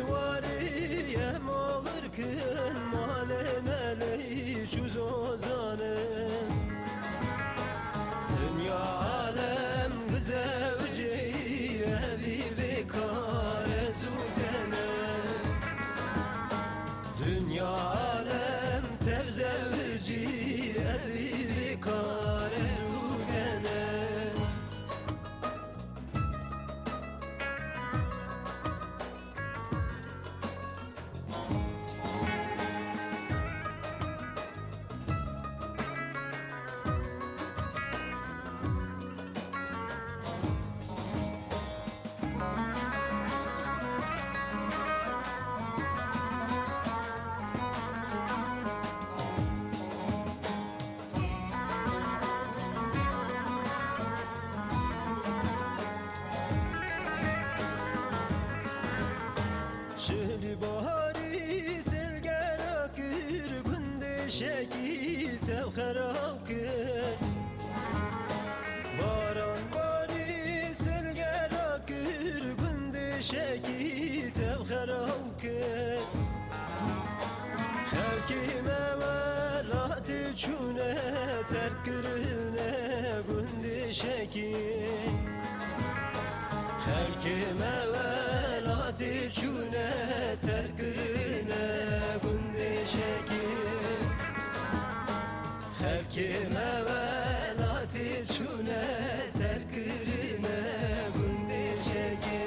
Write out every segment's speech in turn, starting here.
variyem alırken male meleği çüz ozanım. Dünya alem kıze öceyi evi bekare zutene. Dünya alem tevzevci evi bekare zutene. Şehli bahari selger akır günde şeki tevher akır. Baran bari selger akır günde şeki tevher akır. Herkime velatı çune terk kırına günde şeki. Herkime velatı çune terk kırına günde şeki. Herkime velatı çune terk kırına günde şeki.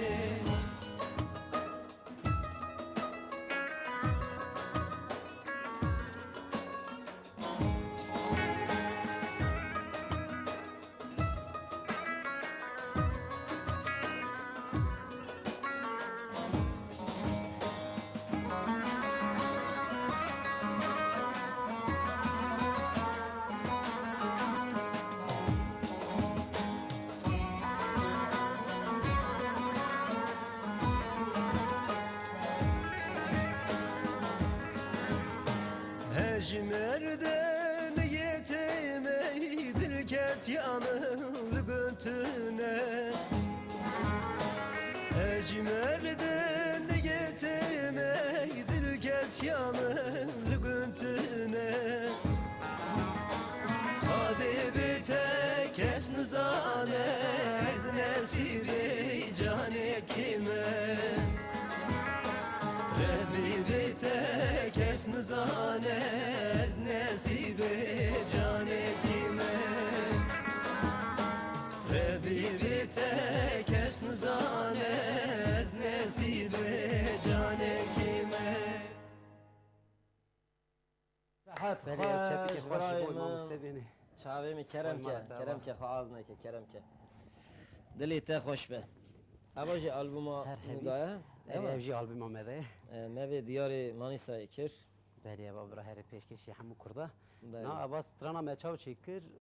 Hecmerden yetemeydir ket yanıl götüne. Hecmerden yetemeydir ket yanıl götüne. Hadi bite kes nizane ez nesibi cane kime. Bite kes nizane ez nesibe cane kime. Bite kes nizane ez nesibe cane kime. صحت بله خواه چپی که خواشی برای بول ما من مستبینی چاوی می کرم که کرم که خواه که کرم که دلی ته خوش به اباجی آلبوما نگاه جی آلبوم آمده موی دیاری مانیسای کر بله بابا هر پیشکشی همو کرده بله. نه عباس ترانا مچاو چی کر